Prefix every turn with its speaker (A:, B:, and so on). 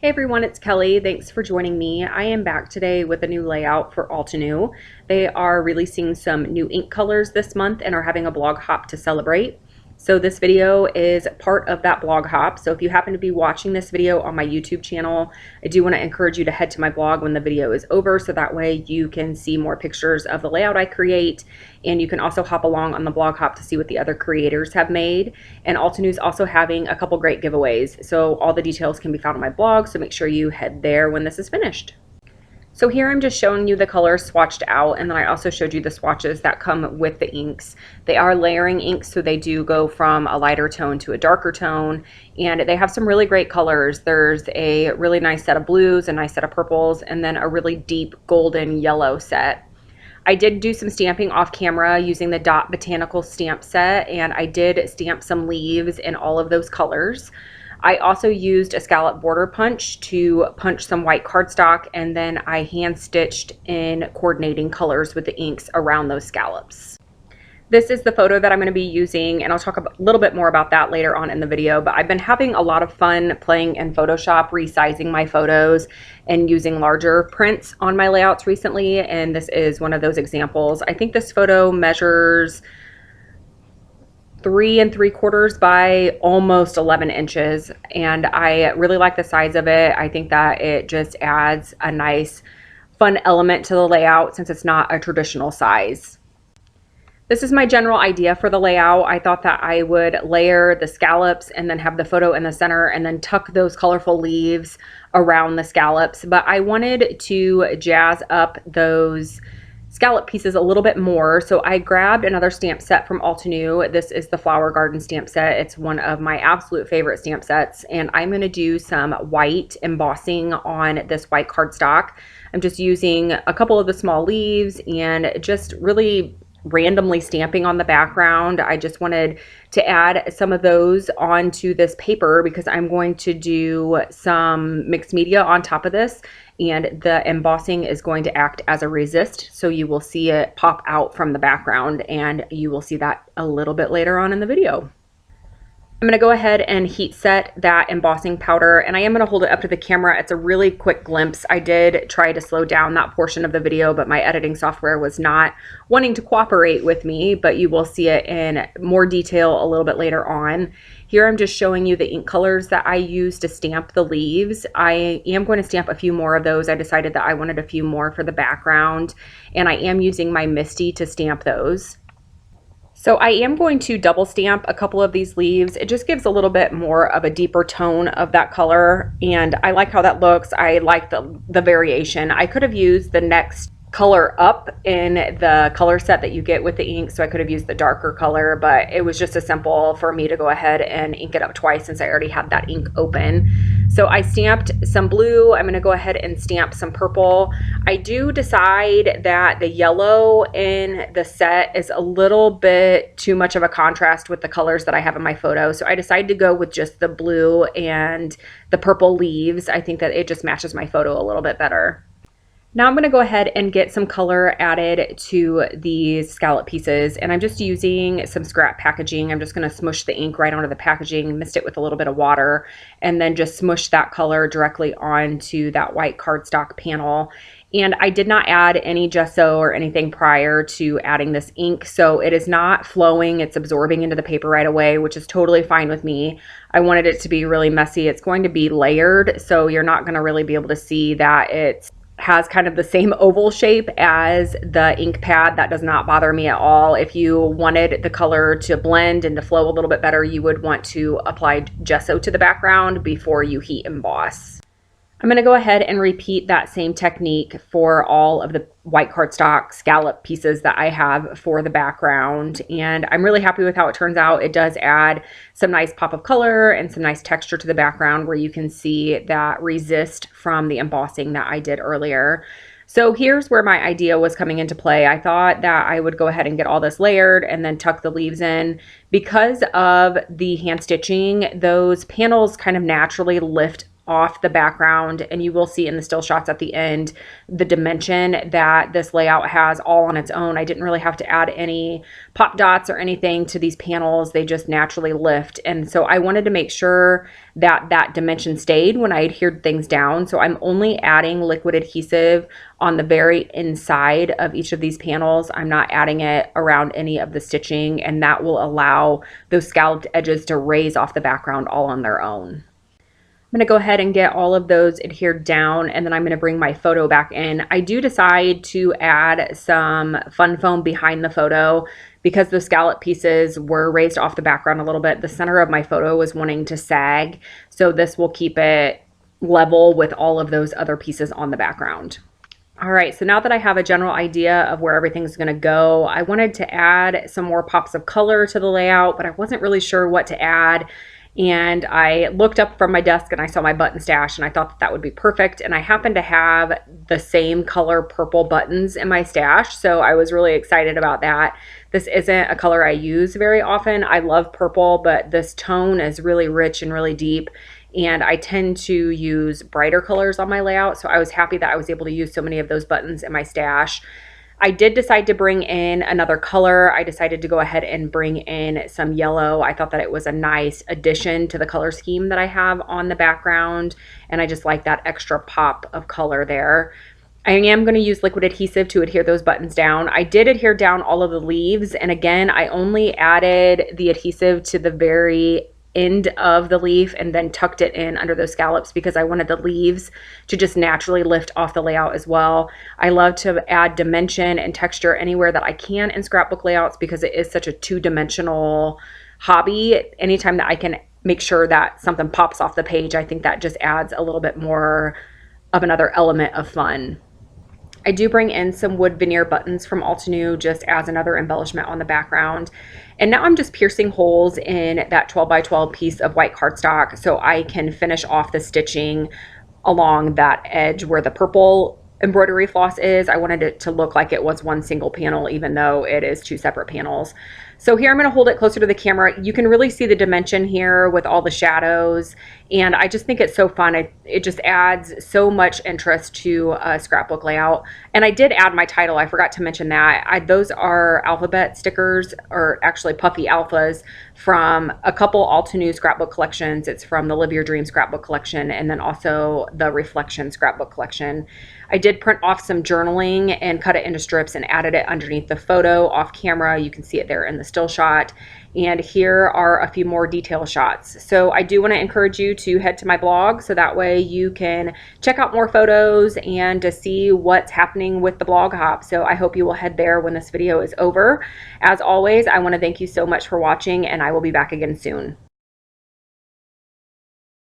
A: Hey everyone, it's Kelly. Thanks for joining me. I am back today with a new layout for Altenew. They are releasing some new ink colors this month and are having a blog hop to celebrate. So this video is part of that blog hop. So if you happen to be watching this video on my YouTube channel, I do want to encourage you to head to my blog when the video is over, so that way you can see more pictures of the layout I create, and you can also hop along on the blog hop to see what the other creators have made. And Altenew is also having a couple great giveaways. So all the details can be found on my blog, so make sure you head there when this is finished. So here I'm just showing you the colors swatched out, and then I also showed you the swatches that come with the inks. They are layering inks, so they do go from a lighter tone to a darker tone, and they have some really great colors. There's a really nice set of blues, a nice set of purples, and then a really deep golden yellow set. I did do some stamping off camera using the Dot Botanical stamp set, and I did stamp some leaves in all of those colors. I also used a scallop border punch to punch some white cardstock, and then I hand stitched in coordinating colors with the inks around those scallops. This is the photo that I'm going to be using, and I'll talk a little bit more about that later on in the video, but I've been having a lot of fun playing in Photoshop, resizing my photos and using larger prints on my layouts recently, and this is one of those examples. I think this photo measures 3 3/4 by almost 11 inches, and I really like the size of it. I think that it just adds a nice fun element to the layout since it's not a traditional size. This is my general idea for the layout. I thought that I would layer the scallops and then have the photo in the center and then tuck those colorful leaves around the scallops, but I wanted to jazz up those scallop pieces a little bit more, so I grabbed another stamp set from Altenew. This is the Flower Garden stamp set. It's one of my absolute favorite stamp sets, and I'm going to do some white embossing on this white cardstock. I'm just using a couple of the small leaves and just really randomly stamping on the background. I just wanted to add some of those onto this paper because I'm going to do some mixed media on top of this, and the embossing is going to act as a resist, so you will see it pop out from the background, and you will see that a little bit later on in the video. I'm going to go ahead and heat set that embossing powder, and I am going to hold it up to the camera. It's a really quick glimpse. I did try to slow down that portion of the video, but my editing software was not wanting to cooperate with me, but you will see it in more detail a little bit later on. Here I'm just showing you the ink colors that I use to stamp the leaves. I am going to stamp a few more of those. I decided that I wanted a few more for the background, and I am using my Misty to stamp those. So I am going to double stamp a couple of these leaves. It just gives a little bit more of a deeper tone of that color, and I like how that looks. I like the variation. I could have used the next color up in the color set that you get with the ink, so I could have used the darker color, but it was just as simple for me to go ahead and ink it up twice since I already had that ink open. So I stamped some blue. I'm going to go ahead and stamp some purple. I do decide that the yellow in the set is a little bit too much of a contrast with the colors that I have in my photo, so I decided to go with just the blue and the purple leaves. I think that it just matches my photo a little bit better. Now I'm going to go ahead and get some color added to these scallop pieces, and I'm just using some scrap packaging. I'm just going to smush the ink right onto the packaging, mist it with a little bit of water, and then just smush that color directly onto that white cardstock panel. And I did not add any gesso or anything prior to adding this ink, so it is not flowing. It's absorbing into the paper right away, which is totally fine with me. I wanted it to be really messy. It's going to be layered, so you're not going to really be able to see that it has kind of the same oval shape as the ink pad. That does not bother me at all. If you wanted the color to blend and to flow a little bit better, you would want to apply gesso to the background before you heat emboss. I'm going to go ahead and repeat that same technique for all of the white cardstock scallop pieces that I have for the background, and I'm really happy with how it turns out. It does add some nice pop of color and some nice texture to the background where you can see that resist from the embossing that I did earlier. So here's where my idea was coming into play. I thought that I would go ahead and get all this layered and then tuck the leaves in. Because of the hand stitching, those panels kind of naturally lift off the background, and you will see in the still shots at the end the dimension that this layout has all on its own. I didn't really have to add any pop dots or anything to these panels. They just naturally lift. And so I wanted to make sure that that dimension stayed when I adhered things down. So I'm only adding liquid adhesive on the very inside of each of these panels. I'm not adding it around any of the stitching, and that will allow those scalloped edges to raise off the background all on their own. I'm going to go ahead and get all of those adhered down, and then I'm going to bring my photo back in. I do decide to add some fun foam behind the photo because the scallop pieces were raised off the background a little bit. The center of my photo was wanting to sag, so this will keep it level with all of those other pieces on the background. All right, so now that I have a general idea of where everything's going to go, I wanted to add some more pops of color to the layout, but I wasn't really sure what to add. And I looked up from my desk and I saw my button stash, and I thought that that would be perfect. And I happen to have the same color purple buttons in my stash, so I was really excited about that. This isn't a color I use very often. I love purple, but this tone is really rich and really deep, and I tend to use brighter colors on my layout, so I was happy that I was able to use so many of those buttons in my stash. I did decide to bring in another color. I decided to go ahead and bring in some yellow. I thought that it was a nice addition to the color scheme that I have on the background, and I just like that extra pop of color there. I am going to use liquid adhesive to adhere those buttons down. I did adhere down all of the leaves, and again, I only added the adhesive to the very end of the leaf and then tucked it in under those scallops because I wanted the leaves to just naturally lift off the layout as well. I love to add dimension and texture anywhere that I can in scrapbook layouts because it is such a two-dimensional hobby. Anytime that I can make sure that something pops off the page, I think that just adds a little bit more of another element of fun. I do bring in some wood veneer buttons from Altenew just as another embellishment on the background. And now I'm just piercing holes in that 12 by 12 piece of white cardstock so I can finish off the stitching along that edge where the purple embroidery floss is. I wanted it to look like it was one single panel, even though it is two separate panels. So here I'm going to hold it closer to the camera. You can really see the dimension here with all the shadows, and I just think it's so fun. It just adds so much interest to a scrapbook layout. And I did add my title. I forgot to mention that. Those are alphabet stickers, or actually puffy alphas, from a couple Altenew scrapbook collections. It's from the Live Your Dream scrapbook collection, and then also the Reflection scrapbook collection. I did print off some journaling and cut it into strips and added it underneath the photo off camera. You can see it there in the still shot. And here are a few more detail shots. So I do want to encourage you to head to my blog so that way you can check out more photos and to see what's happening with the blog hop. So I hope you will head there when this video is over. As always, I want to thank you so much for watching, and I will be back again soon.